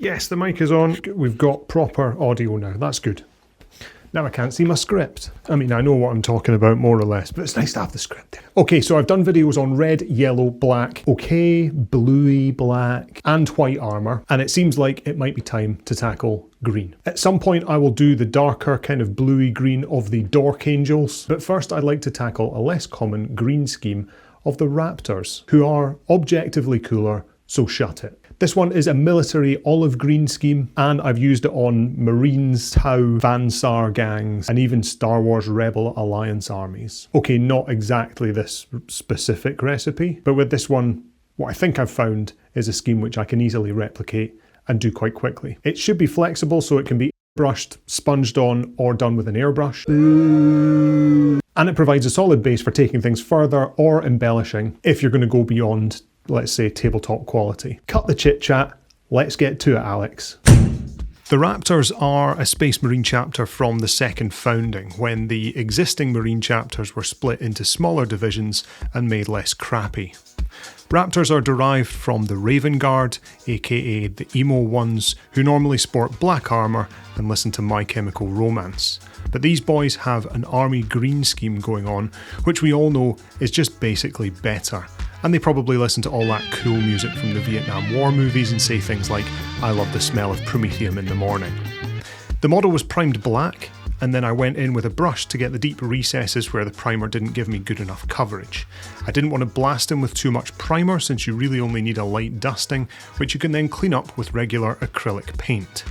Yes, the mic is on. We've got proper audio now. That's good. Now I can't see my script. I mean, I know what I'm talking about more or less, but it's nice to have the script. Okay, so I've done videos on red, yellow, black, okay, bluey, black, and white armour, and it seems like it might be time to tackle green. At some point I will do the darker kind of bluey green of the Dork Angels, but first I'd like to tackle a less common green scheme of the Raptors, who are objectively cooler, so shut it. This one is a military olive green scheme, and I've used it on Marines, Tau, Van Sar gangs, and even Star Wars Rebel Alliance armies. Okay, not exactly this specific recipe, but with this one, what I think I've found is a scheme which I can easily replicate and do quite quickly. It should be flexible so it can be brushed, sponged on, or done with an airbrush. And it provides a solid base for taking things further or embellishing if you're going to go beyond, let's say, tabletop quality. Cut the chit chat, let's get to it, Alex. The Raptors are a Space Marine chapter from the second founding, when the existing Marine chapters were split into smaller divisions and made less crappy. Raptors are derived from the Raven Guard, aka the emo ones, who normally sport black armour and listen to My Chemical Romance. But these boys have an army green scheme going on, which we all know is just basically better. And they probably listen to all that cool music from the Vietnam War movies and say things like, "I love the smell of promethium in the morning." The model was primed black, and then I went in with a brush to get the deep recesses where the primer didn't give me good enough coverage. I didn't want to blast in with too much primer since you really only need a light dusting, which you can then clean up with regular acrylic paint.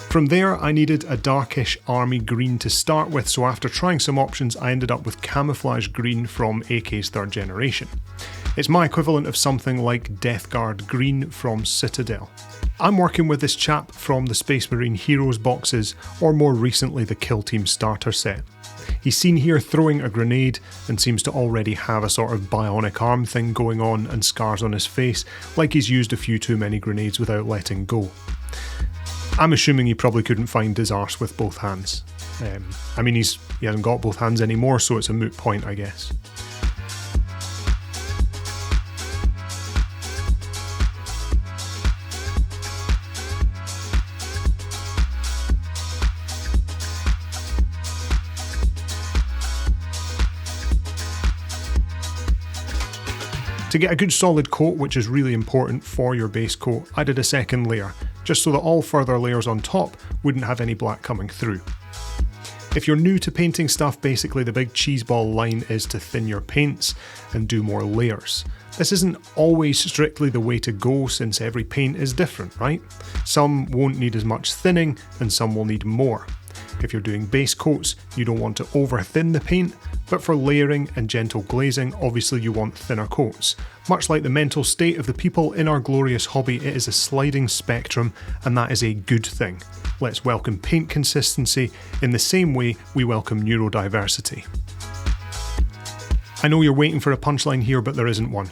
From there, I needed a darkish army green to start with, so after trying some options, I ended up with camouflage green from AK's 3rd generation. It's my equivalent of something like Death Guard green from Citadel. I'm working with this chap from the Space Marine Heroes boxes, or more recently the Kill Team starter set. He's seen here throwing a grenade and seems to already have a sort of bionic arm thing going on and scars on his face, like he's used a few too many grenades without letting go. I'm assuming he probably couldn't find his arse with both hands. I mean, he hasn't got both hands anymore, so it's a moot point, I guess. To get a good solid coat, which is really important for your base coat, I did a second layer, just so that all further layers on top wouldn't have any black coming through. If you're new to painting stuff, basically the big cheeseball line is to thin your paints and do more layers. This isn't always strictly the way to go since every paint is different, right? Some won't need as much thinning and some will need more. If you're doing base coats, you don't want to over thin the paint, but for layering and gentle glazing, obviously you want thinner coats. Much like the mental state of the people in our glorious hobby, it is a sliding spectrum, and that is a good thing. Let's welcome paint consistency in the same way we welcome neurodiversity. I know you're waiting for a punchline here, but there isn't one.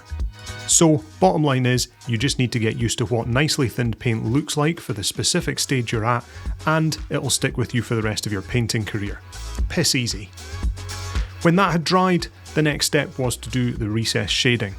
So, bottom line is, you just need to get used to what nicely thinned paint looks like for the specific stage you're at, and it'll stick with you for the rest of your painting career. Piss easy. When that had dried, the next step was to do the recess shading.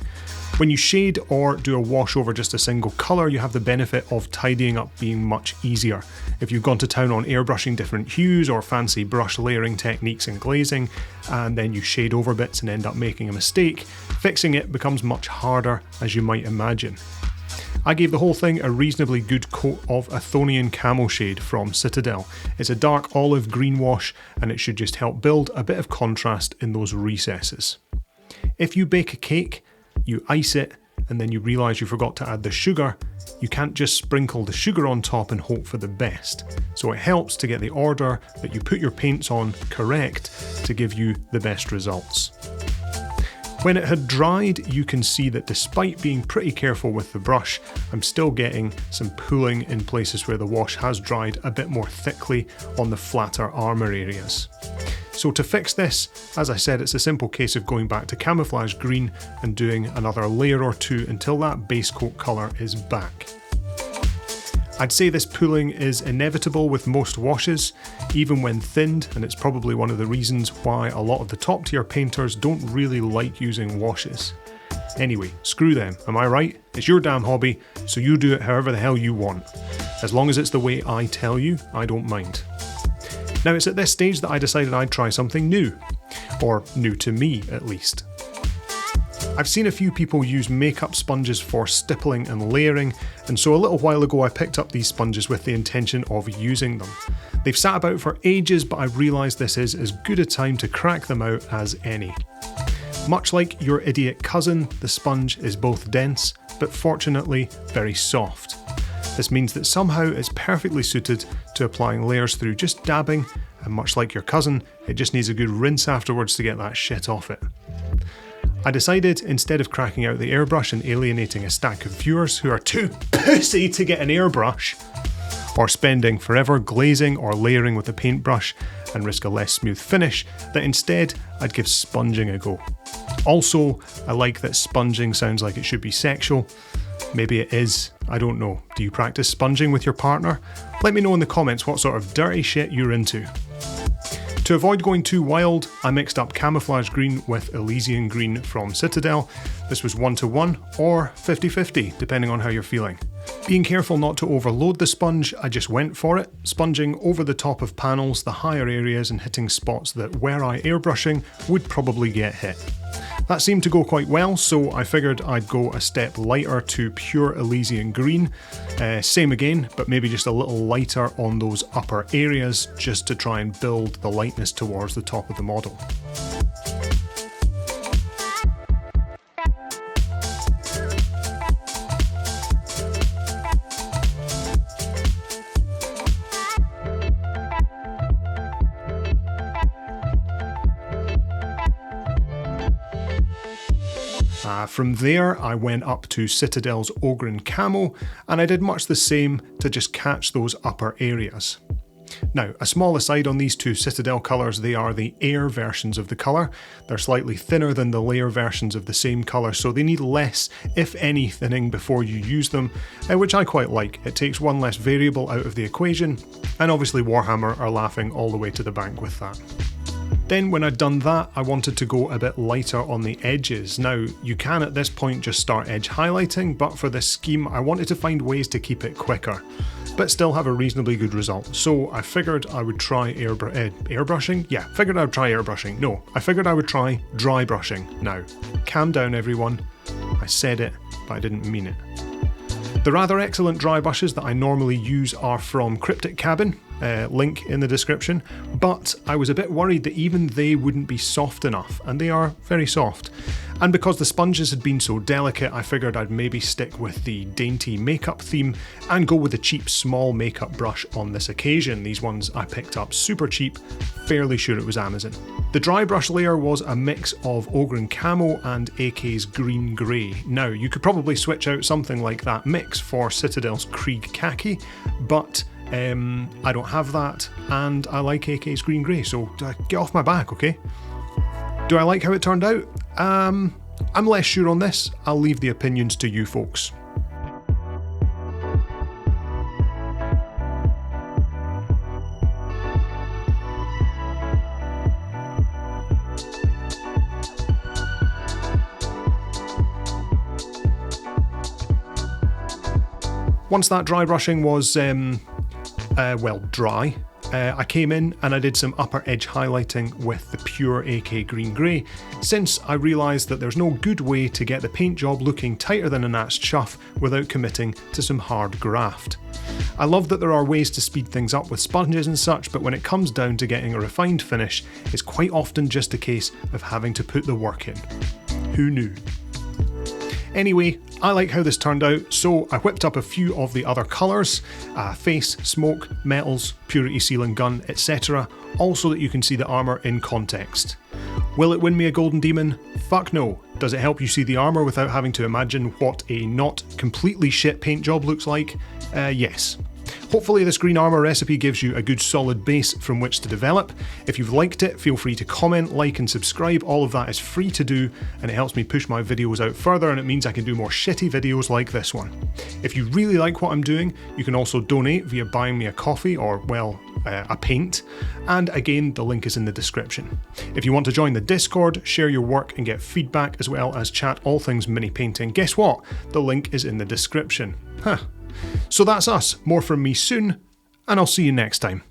When you shade or do a wash over just a single colour, you have the benefit of tidying up being much easier. If you've gone to town on airbrushing different hues or fancy brush layering techniques and glazing, and then you shade over bits and end up making a mistake, fixing it becomes much harder, as you might imagine. I gave the whole thing a reasonably good coat of Athonian Camo Shade from Citadel. It's a dark olive green wash, and it should just help build a bit of contrast in those recesses. If you bake a cake, you ice it, and then you realise you forgot to add the sugar, you can't just sprinkle the sugar on top and hope for the best. So it helps to get the order that you put your paints on correct to give you the best results. When it had dried, you can see that despite being pretty careful with the brush, I'm still getting some pooling in places where the wash has dried a bit more thickly on the flatter armour areas. So to fix this, as I said, it's a simple case of going back to camouflage green and doing another layer or two until that base coat colour is back. I'd say this pooling is inevitable with most washes, even when thinned, and it's probably one of the reasons why a lot of the top tier painters don't really like using washes. Anyway, screw them, am I right? It's your damn hobby, so you do it however the hell you want. As long as it's the way I tell you, I don't mind. Now it's at this stage that I decided I'd try something new. Or new to me, at least. I've seen a few people use makeup sponges for stippling and layering, and so a little while ago I picked up these sponges with the intention of using them. They've sat about for ages, but I've realised this is as good a time to crack them out as any. Much like your idiot cousin, the sponge is both dense, but fortunately very soft. This means that somehow it's perfectly suited to applying layers through just dabbing, and much like your cousin, it just needs a good rinse afterwards to get that shit off it. I decided, instead of cracking out the airbrush and alienating a stack of viewers who are too pussy to get an airbrush, or spending forever glazing or layering with a paintbrush and risk a less smooth finish, that instead I'd give sponging a go. Also, I like that sponging sounds like it should be sexual. Maybe it is, I don't know. Do you practice sponging with your partner? Let me know in the comments what sort of dirty shit you're into. To avoid going too wild, I mixed up camouflage green with Elysian green from Citadel. This was 1:1 or 50-50, depending on how you're feeling. Being careful not to overload the sponge, I just went for it, sponging over the top of panels, the higher areas, and hitting spots that, were I airbrushing, would probably get hit. That seemed to go quite well, so I figured I'd go a step lighter to pure Elysian green. Same again, but maybe just a little lighter on those upper areas, just to try and build the lightness towards the top of the model. From there, I went up to Citadel's Ogryn Camo, and I did much the same to just catch those upper areas. Now, a small aside on these two Citadel colours, they are the air versions of the colour. They're slightly thinner than the layer versions of the same colour, so they need less, if any, thinning before you use them, which I quite like. It takes one less variable out of the equation, and obviously Warhammer are laughing all the way to the bank with that. Then when I'd done that, I wanted to go a bit lighter on the edges. Now, you can at this point just start edge highlighting, but for this scheme I wanted to find ways to keep it quicker, but still have a reasonably good result. So I figured I would try airbrushing? Yeah, figured I would try airbrushing. No, I figured I would try dry brushing. Now, calm down everyone. I said it, but I didn't mean it. The rather excellent dry brushes that I normally use are from Cryptic Cabin, link in the description, but I was a bit worried that even they wouldn't be soft enough, and they are very soft. And because the sponges had been so delicate, I figured I'd maybe stick with the dainty makeup theme and go with a cheap small makeup brush on this occasion. These ones I picked up super cheap, fairly sure it was Amazon. The dry brush layer was a mix of Ogryn Camo and AK's Green Grey. Now, you could probably switch out something like that mix for Citadel's Krieg Khaki, but I don't have that, and I like AK's Green Grey, so get off my back, okay? Do I like how it turned out? I'm less sure on this. I'll leave the opinions to you folks. Once that dry brushing was, dry, I came in and I did some upper edge highlighting with the pure AK Green Grey, since I realised that there's no good way to get the paint job looking tighter than a gnat's chuff without committing to some hard graft. I love that there are ways to speed things up with sponges and such, but when it comes down to getting a refined finish, it's quite often just a case of having to put the work in. Who knew? Anyway, I like how this turned out, so I whipped up a few of the other colours, face, smoke, metals, purity sealing gun, etc, all so that you can see the armour in context. Will it win me a golden demon? Fuck no. Does it help you see the armour without having to imagine what a not completely shit paint job looks like? Yes. Hopefully this green armour recipe gives you a good solid base from which to develop. If you've liked it, feel free to comment, like and subscribe. All of that is free to do, and it helps me push my videos out further, and it means I can do more shitty videos like this one. If you really like what I'm doing, you can also donate via buying me a coffee or, well, a paint, and again the link is in the description. If you want to join the Discord, share your work and get feedback as well as chat all things mini painting, guess what? The link is in the description. Huh. So that's us. More from me soon, and I'll see you next time.